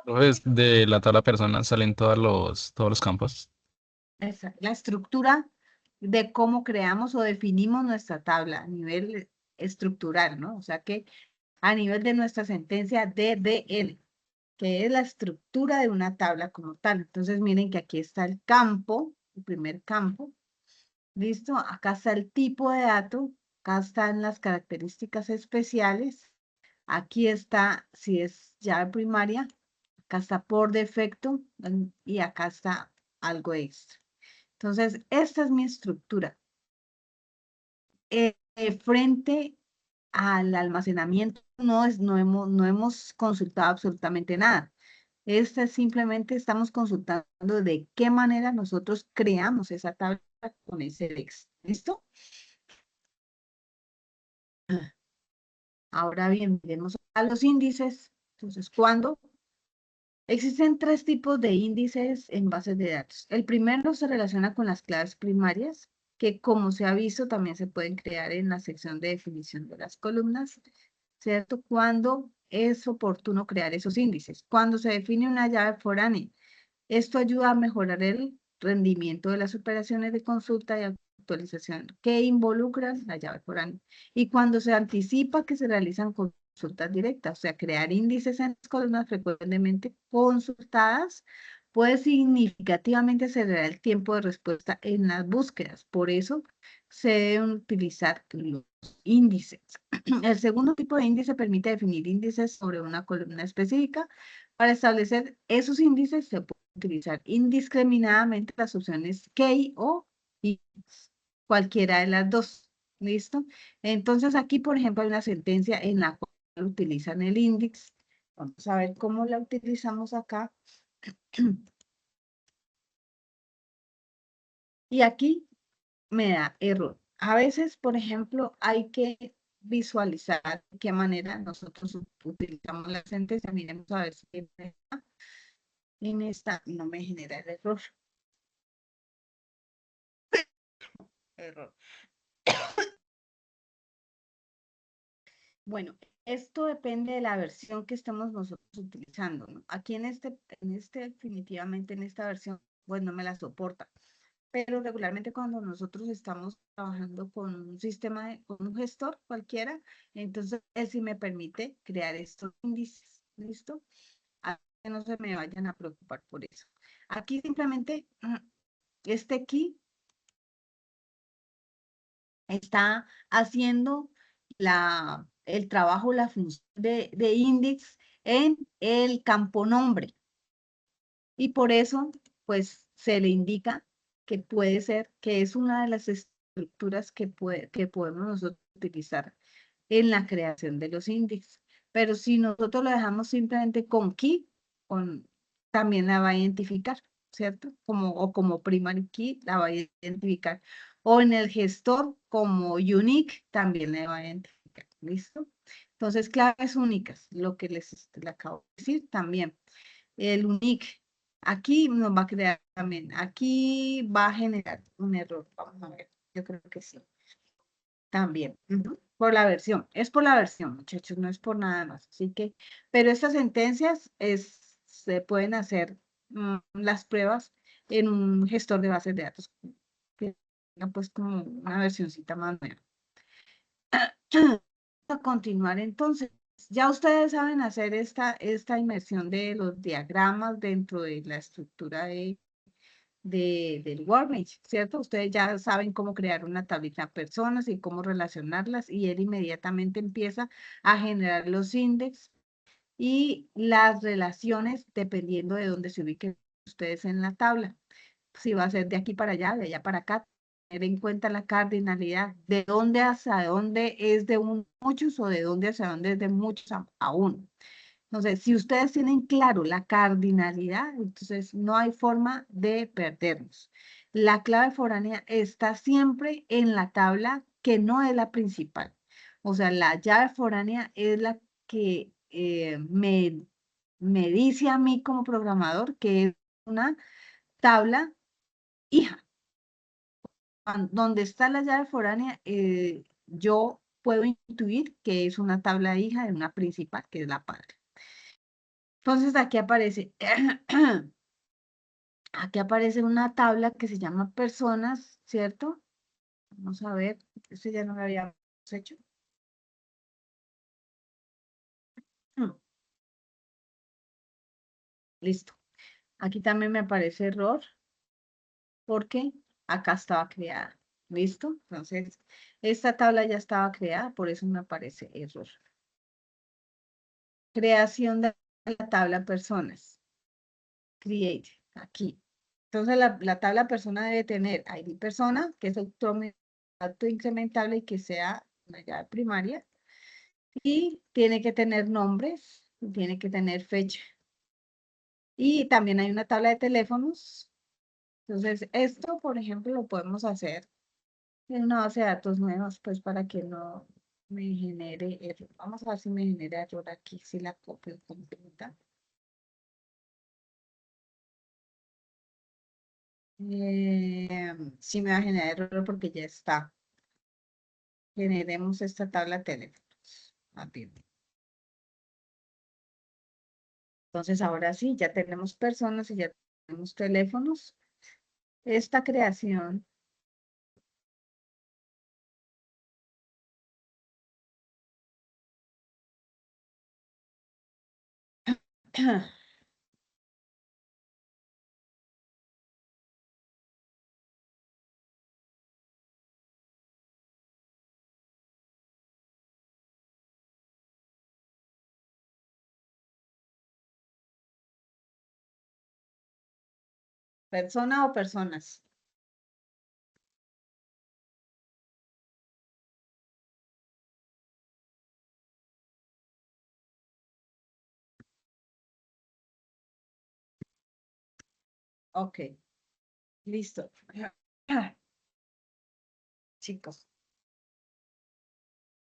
Entonces, de la tabla persona salen todos los campos. La estructura de cómo creamos o definimos nuestra tabla a nivel estructural, ¿no? O sea que a nivel de nuestra sentencia DDL, que es la estructura de una tabla como tal. Entonces miren que aquí está el campo, el primer campo, ¿listo? Acá está el tipo de dato, acá están las características especiales, aquí está si es llave primaria, acá está por defecto y acá está algo extra. Entonces, esta es mi estructura. Frente al almacenamiento no hemos consultado absolutamente nada. Simplemente estamos consultando de qué manera nosotros creamos esa tabla con ese Lex. ¿Listo? Ahora bien, miremos a los índices. Entonces, ¿cuándo? Existen tres tipos de índices en bases de datos. El primero se relaciona con las claves primarias, que como se ha visto también se pueden crear en la sección de definición de las columnas, ¿cierto? Cuando es oportuno crear esos índices. Cuando se define una llave foránea, esto ayuda a mejorar el rendimiento de las operaciones de consulta y actualización que involucran la llave foránea. Y cuando se anticipa que se realizan consultas directas, o sea, crear índices en las columnas frecuentemente consultadas, puede significativamente acelerar el tiempo de respuesta en las búsquedas. Por eso se deben utilizar los índices. El segundo tipo de índice permite definir índices sobre una columna específica. Para establecer esos índices se puede utilizar indiscriminadamente las opciones key o y cualquiera de las dos. ¿Listo? Entonces aquí, por ejemplo, hay una sentencia en la cual utilizan el índice. Vamos a ver cómo la utilizamos acá. Y aquí me da error. A veces, por ejemplo, hay que visualizar de qué manera nosotros utilizamos la sentencia. Miremos a ver si en esta no me genera el error. Error. Bueno, esto depende de la versión que estemos nosotros utilizando, ¿no? Aquí definitivamente en esta versión, pues no me la soporta. Pero regularmente cuando nosotros estamos trabajando con un sistema, con un gestor cualquiera, entonces él sí me permite crear estos índices, ¿listo? A que no se me vayan a preocupar por eso. Aquí simplemente este key está haciendo el trabajo, la función de index en el campo nombre. Y por eso, pues, se le indica que puede ser, que es una de las estructuras que podemos nosotros utilizar en la creación de los índices. Pero si nosotros lo dejamos simplemente con key, también la va a identificar, ¿cierto? O como primary key la va a identificar. O en el gestor como unique también le va a identificar. ¿Listo? Entonces, claves únicas, lo que le acabo de decir también. El unique. Aquí nos va a crear también. Aquí va a generar un error. Vamos a ver. Yo creo que sí. También. Por la versión. Es por la versión, muchachos, no es por nada más. Así que, pero estas sentencias se pueden hacer las pruebas en un gestor de bases de datos que tenga pues como una versioncita más nueva. A continuar entonces. Ya ustedes saben hacer esta inmersión de los diagramas dentro de la estructura del Workbench, ¿cierto? Ustedes ya saben cómo crear una tablita de personas y cómo relacionarlas y él inmediatamente empieza a generar los índices y las relaciones dependiendo de dónde se ubiquen ustedes en la tabla. Si va a ser de aquí para allá, de allá para acá, tener en cuenta la cardinalidad, de dónde hacia dónde es de muchos o de dónde hacia dónde es de muchos a uno. Entonces, si ustedes tienen claro la cardinalidad, entonces no hay forma de perdernos. La clave foránea está siempre en la tabla que no es la principal. O sea, la llave foránea es la que me dice a mí como programador que es una tabla hija. Donde está la llave foránea, yo puedo intuir que es una tabla hija de una principal, que es la padre. Entonces aquí aparece, aquí aparece una tabla que se llama personas, ¿cierto? Vamos a ver, esto ya no lo habíamos hecho. Listo. Aquí también me aparece error porque acá estaba creada. ¿Listo? Entonces, esta tabla ya estaba creada, por eso me aparece error. Creación de la tabla personas. Create, aquí. Entonces, la tabla persona debe tener ID persona, que es auto incrementable y que sea una llave primaria. Y tiene que tener nombres, tiene que tener fecha. Y también hay una tabla de teléfonos. Entonces, esto, por ejemplo, lo podemos hacer en una base de datos nuevas, pues para que no me genere error. Vamos a ver si me genera error aquí, si la copio completa. Sí me va a generar error porque ya está. Generemos esta tabla de teléfonos. Más bien. Entonces, ahora sí, ya tenemos personas y ya tenemos teléfonos. Esta creación persona o personas. Ok, listo. Chicos,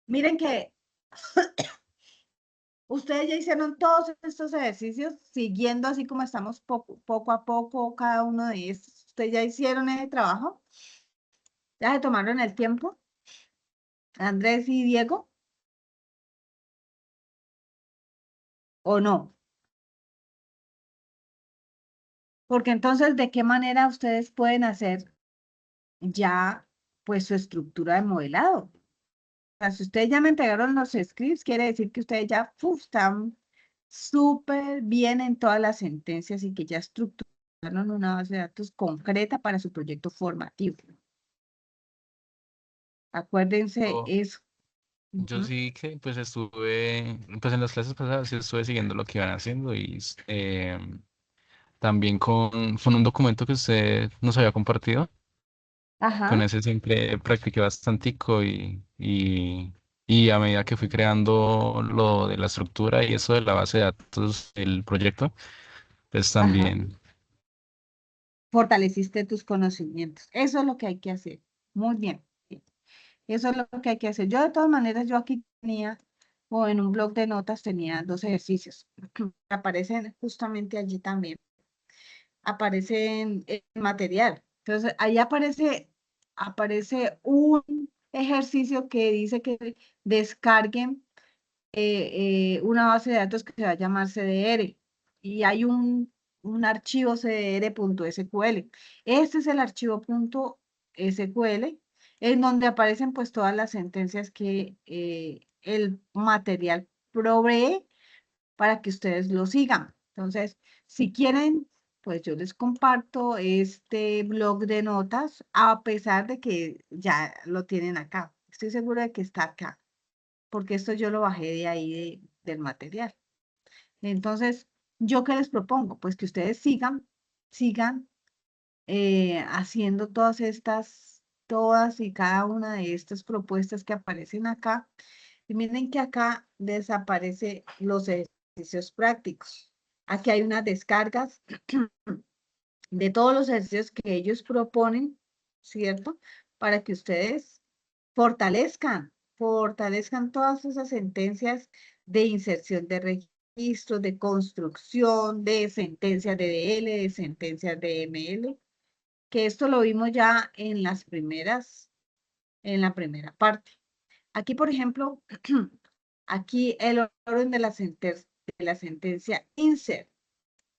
Miren que ustedes ya hicieron todos estos ejercicios siguiendo así como estamos poco a poco cada uno de estos. ¿Ustedes ya hicieron ese trabajo? ¿Ya se tomaron el tiempo? Andrés y Diego, ¿o no? Porque entonces, ¿de qué manera ustedes pueden hacer ya pues su estructura de modelado? O sea, si ustedes ya me entregaron los scripts, quiere decir que ustedes ya están súper bien en todas las sentencias y que ya estructuraron una base de datos concreta para su proyecto formativo. Acuérdense Yo, eso. yo Ujú. sí que pues estuve, pues en las clases pasadas sí estuve siguiendo lo que iban haciendo y también con un documento que usted nos había compartido. Con Ajá, ese siempre practiqué bastantico y a medida que fui creando lo de la estructura y eso de la base de datos del proyecto, pues ajá. también. Fortaleciste tus conocimientos. Eso es lo que hay que hacer. Muy bien. Eso es lo que hay que hacer. Yo de todas maneras, yo aquí tenía, o en un blog de notas tenía dos ejercicios. Aparecen justamente allí también. Aparecen el material. Entonces, ahí aparece un ejercicio que dice que descarguen una base de datos que se va a llamar CDR y hay un archivo cdr.sql. Este es el archivo .sql en donde aparecen pues todas las sentencias que el material provee para que ustedes lo sigan. Entonces, si quieren, pues yo les comparto este blog de notas a pesar de que ya lo tienen acá. Estoy segura de que está acá porque esto yo lo bajé de ahí del material. Entonces, ¿yo qué les propongo? Pues que ustedes sigan haciendo todas y cada una de estas propuestas que aparecen acá. Y miren que acá desaparece los ejercicios prácticos. Aquí hay unas descargas de todos los ejercicios que ellos proponen, ¿cierto? Para que ustedes fortalezcan todas esas sentencias de inserción de registros, de construcción, de sentencias de DL, de sentencias de ML, que esto lo vimos ya en la primera parte. Aquí, por ejemplo, aquí el orden de la sentencia insert.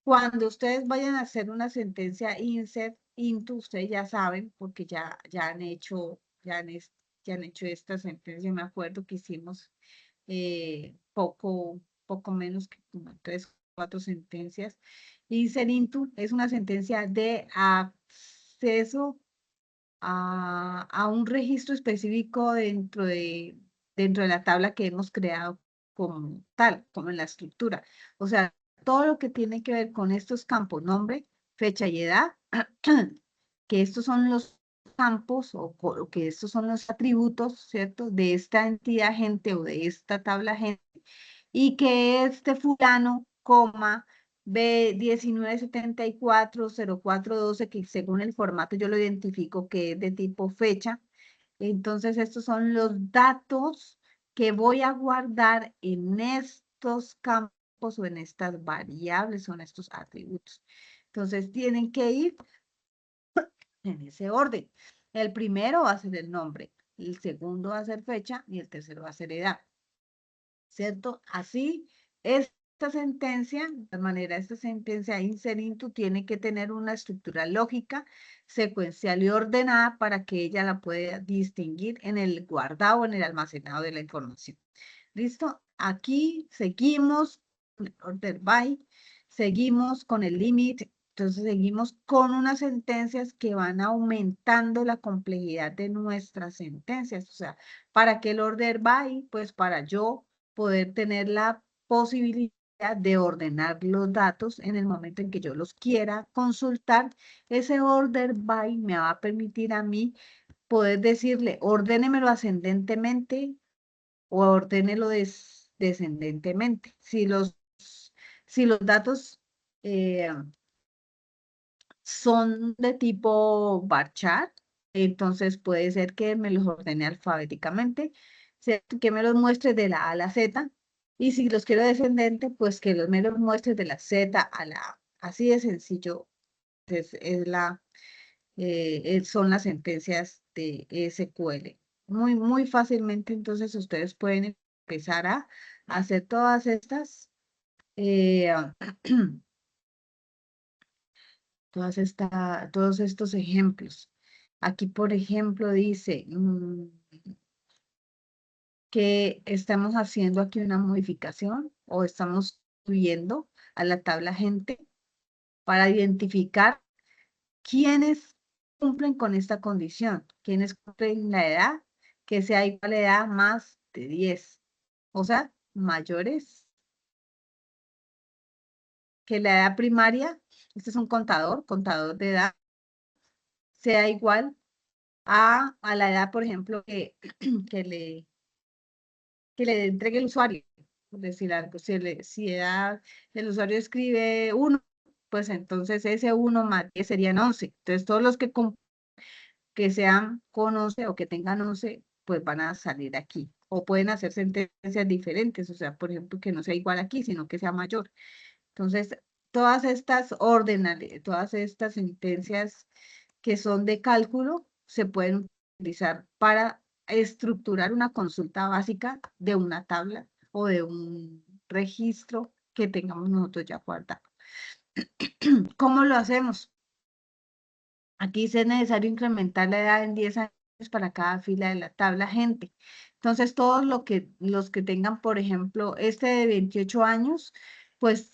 Cuando ustedes vayan a hacer una sentencia insert, into, ustedes ya saben, porque ya han hecho, ya han hecho esta sentencia. Me acuerdo que hicimos poco menos que como 3, 4 sentencias. Insert into es una sentencia de acceso a un registro específico dentro de la tabla que hemos creado como tal, como en la estructura. O sea, todo lo que tiene que ver con estos campos, nombre, fecha y edad, que estos son los campos o que estos son los atributos, ¿cierto? De esta entidad gente o de esta tabla gente, y que este fulano, coma, B19740412, que según el formato yo lo identifico que es de tipo fecha. Entonces, estos son los datos que voy a guardar en estos campos o en estas variables o en estos atributos. Entonces, tienen que ir en ese orden. El primero va a ser el nombre, el segundo va a ser fecha y el tercero va a ser edad. ¿Cierto? Así, esta sentencia, de manera, esta sentencia inserinto tiene que tener una estructura lógica, secuencial y ordenada para que ella la pueda distinguir en el guardado, en el almacenado de la información. ¿Listo? Aquí seguimos con el order by, seguimos con el limit, entonces seguimos con unas sentencias que van aumentando la complejidad de nuestras sentencias. O sea, ¿para qué el order by? Pues para yo poder tener la posibilidad de ordenar los datos en el momento en que yo los quiera consultar. Ese order by me va a permitir a mí poder decirle, ordénemelo ascendentemente o ordénelo descendentemente. Si los datos son de tipo bar chart, entonces puede ser que me los ordene alfabéticamente. Que me los muestre de la A a la Z. Y si los quiero descendente, pues que me los muestre de la Z a la A. Así de sencillo son las sentencias de SQL. Muy, muy fácilmente, entonces ustedes pueden empezar a hacer todas estas, eh, todos estos ejemplos. Aquí, por ejemplo, dice que estamos haciendo aquí una modificación o estamos subiendo a la tabla gente para identificar quiénes cumplen con esta condición, quiénes cumplen la edad que sea igual a la edad más de 10, o sea, mayores que la edad primaria, este es un contador de edad, sea igual a la edad, por ejemplo, que le, que le entregue el usuario. Por decir algo, si el usuario escribe 1, pues entonces ese 1 más 10 serían 11. Entonces todos los que sean con 11 o que tengan 11, pues van a salir aquí. O pueden hacer sentencias diferentes, o sea, por ejemplo, que no sea igual aquí, sino que sea mayor. Entonces, todas estas sentencias que son de cálculo se pueden utilizar para estructurar una consulta básica de una tabla o de un registro que tengamos nosotros ya guardado. ¿Cómo lo hacemos? Aquí dice es necesario incrementar la edad en 10 años para cada fila de la tabla gente. Entonces, todos los que tengan, por ejemplo, este de 28 años, pues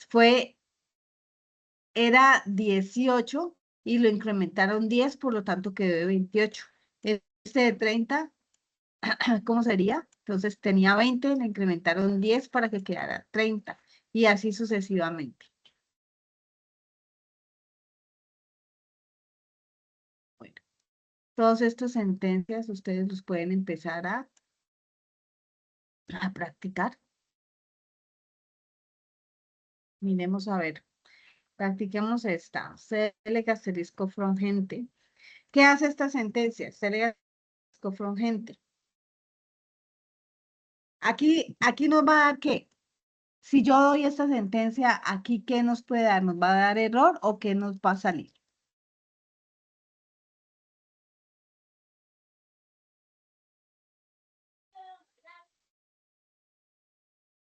era 18 y lo incrementaron 10, por lo tanto quedó de 28. Este de 30, ¿cómo sería? Entonces tenía 20, le incrementaron 10 para que quedara 30 y así sucesivamente. Bueno, todas estas sentencias ustedes los pueden empezar a practicar. Miremos a ver, practiquemos esta. Select asterisco from gente. ¿Qué hace esta sentencia? Select asterisco from gente. Aquí nos va a dar qué. Si yo doy esta sentencia, aquí, ¿qué nos puede dar? ¿Nos va a dar error o qué nos va a salir?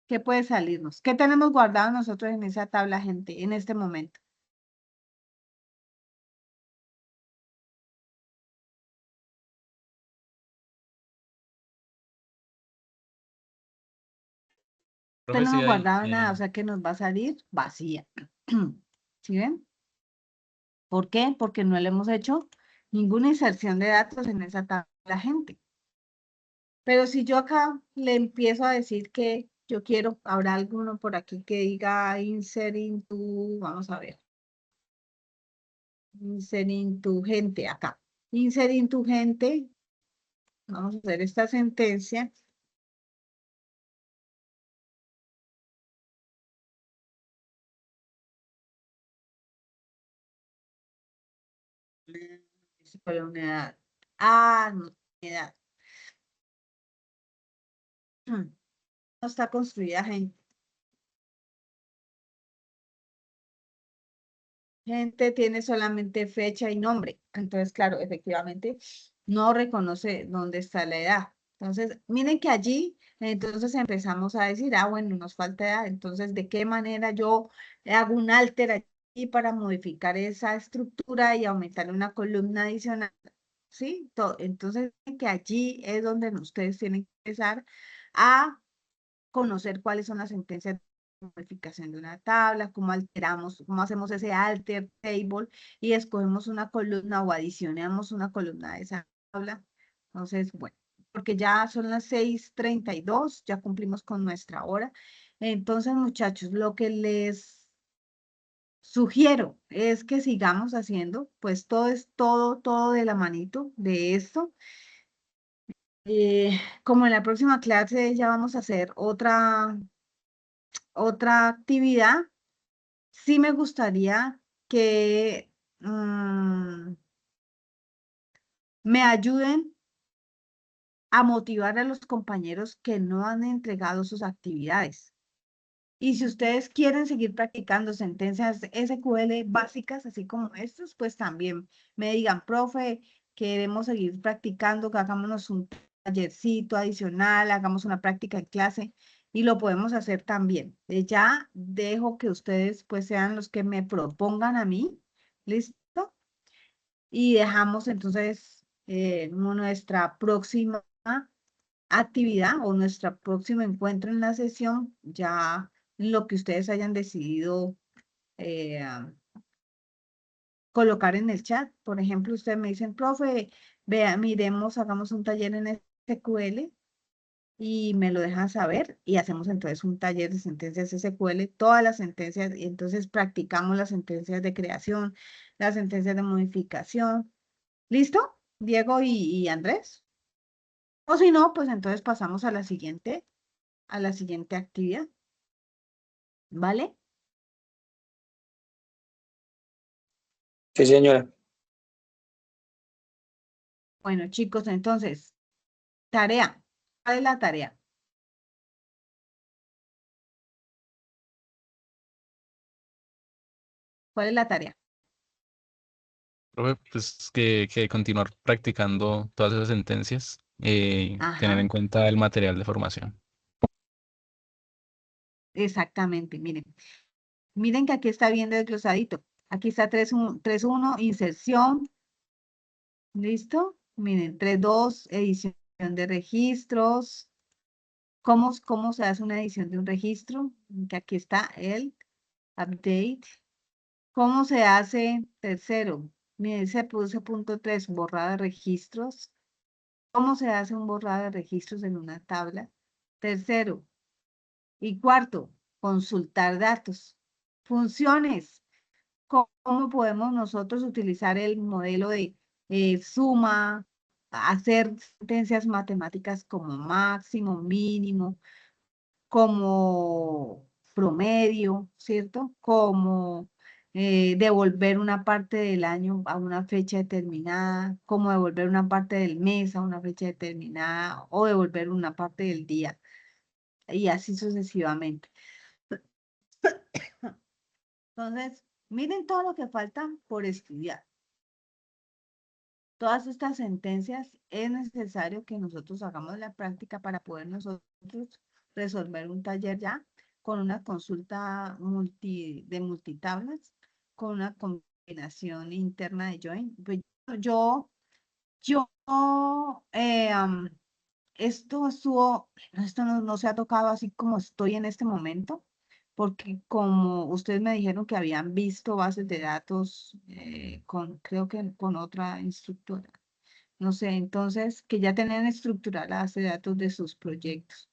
¿Qué puede salirnos? ¿Qué tenemos guardado nosotros en esa tabla, gente, en este momento? No Profe, sí tenemos hay, guardado nada, o sea que nos va a salir vacía. ¿Sí ven? ¿Por qué? Porque no le hemos hecho ninguna inserción de datos en esa tabla, gente. Pero si yo acá le empiezo a decir que yo quiero, habrá alguno por aquí que diga insert into, vamos a ver, insert into gente acá. Insert into gente, vamos a hacer esta sentencia. Dice para una edad. Ah, no tiene edad. No está construida gente. Gente tiene solamente fecha y nombre. Entonces, claro, efectivamente, no reconoce dónde está la edad. Entonces, miren que allí, entonces empezamos a decir, ah, bueno, nos falta edad. Entonces, ¿de qué manera yo hago un alter aquí para modificar esa estructura y aumentar una columna adicional? ¿Sí? Entonces, que allí es donde ustedes tienen que empezar a conocer cuáles son las sentencias de modificación de una tabla, cómo alteramos, cómo hacemos ese alter table y escogemos una columna o adicionamos una columna de esa tabla. Entonces, bueno, porque ya son las 6:32, ya cumplimos con nuestra hora. Entonces, muchachos, lo que les sugiero es que sigamos haciendo, pues todo de la manito de esto. Como en la próxima clase ya vamos a hacer otra actividad, sí me gustaría que me ayuden a motivar a los compañeros que no han entregado sus actividades. Y si ustedes quieren seguir practicando sentencias SQL básicas, así como estas, pues también me digan, profe, queremos seguir practicando, que hagámonos un tallercito adicional, hagamos una práctica en clase y lo podemos hacer también. Ya dejo que ustedes pues sean los que me propongan a mí, ¿listo? Y dejamos entonces nuestra próxima actividad o nuestro próximo encuentro en la sesión, ya lo que ustedes hayan decidido eh, colocar en el chat. Por ejemplo, ustedes me dicen, profe, vea, miremos, hagamos un taller en SQL y me lo dejan saber y hacemos entonces un taller de sentencias SQL, todas las sentencias, y entonces practicamos las sentencias de creación, las sentencias de modificación. ¿Listo? Diego y Andrés. O si no, pues entonces pasamos a la siguiente actividad. ¿Vale? Sí, señora. Bueno, chicos, entonces, tarea. ¿Cuál es la tarea? ¿Cuál es la tarea? Profe, pues que continuar practicando todas esas sentencias, tener Ajá, en cuenta el material de formación. exactamente. Miren, miren que aquí está bien desglosadito. Aquí está 3.1, inserción. ¿Listo? Miren, 3.2, edición de registros. ¿Cómo se hace una edición de un registro? Que aquí está el update. ¿Cómo se hace? Tercero, miren, se puse punto 3, borrado de registros. ¿Cómo se hace un borrado de registros en una tabla? Tercero. Y cuarto, consultar datos. Funciones. ¿Cómo podemos nosotros utilizar el modelo de suma, hacer sentencias matemáticas como máximo, mínimo, como promedio, ¿cierto? Como devolver una parte del año a una fecha determinada, como devolver una parte del mes a una fecha determinada o devolver una parte del día y así sucesivamente. Entonces, miren todo lo que falta por estudiar. Todas estas sentencias es necesario que nosotros hagamos la práctica para poder nosotros resolver un taller ya con una consulta de multitablas, con una combinación interna de join. Pues yo, esto no se ha tocado así como estoy en este momento, porque como ustedes me dijeron que habían visto bases de datos creo que con otra instructora, no sé, entonces que ya tenían estructurada la base de datos de sus proyectos,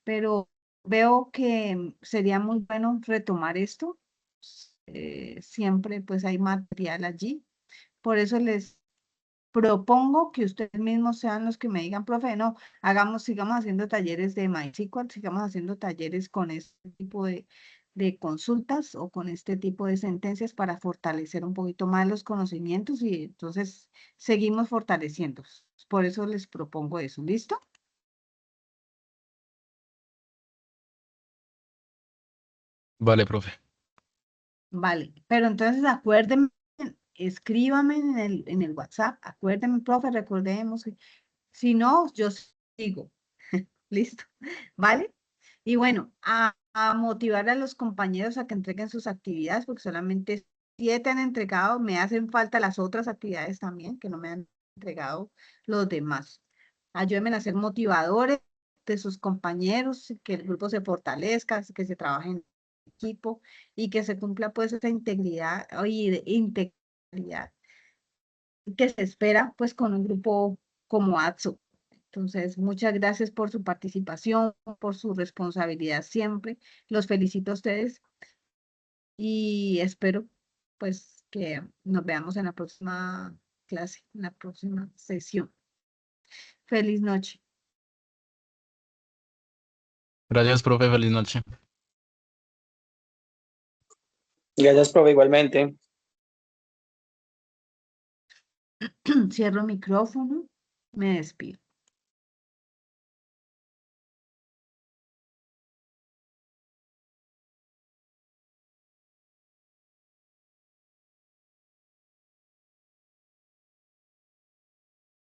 pero veo que sería muy bueno retomar esto, siempre pues hay material allí, por eso les propongo que ustedes mismos sean los que me digan, profe, no, sigamos haciendo talleres de MySQL, sigamos haciendo talleres con este tipo de consultas o con este tipo de sentencias para fortalecer un poquito más los conocimientos y entonces seguimos fortaleciendo. Por eso les propongo eso. ¿Listo? Vale, profe. Vale. Pero entonces acuérdenme, escríbame en el WhatsApp, acuérdenme, profe, recordemos que si no, yo sigo. Listo, ¿vale? Y bueno, a motivar a los compañeros a que entreguen sus actividades, porque solamente 7 han entregado, me hacen falta las otras actividades también, que no me han entregado los demás. Ayúdenme a ser motivadores de sus compañeros, que el grupo se fortalezca, que se trabaje en equipo y que se cumpla pues esa integridad y integridad que se espera pues con un grupo como AXO. Entonces, muchas gracias por su participación, por su responsabilidad siempre. Los felicito a ustedes y espero pues que nos veamos en la próxima clase, en la próxima sesión. Feliz noche. Gracias, profe. Feliz noche. Gracias, profe, igualmente. Cierro micrófono, me despido.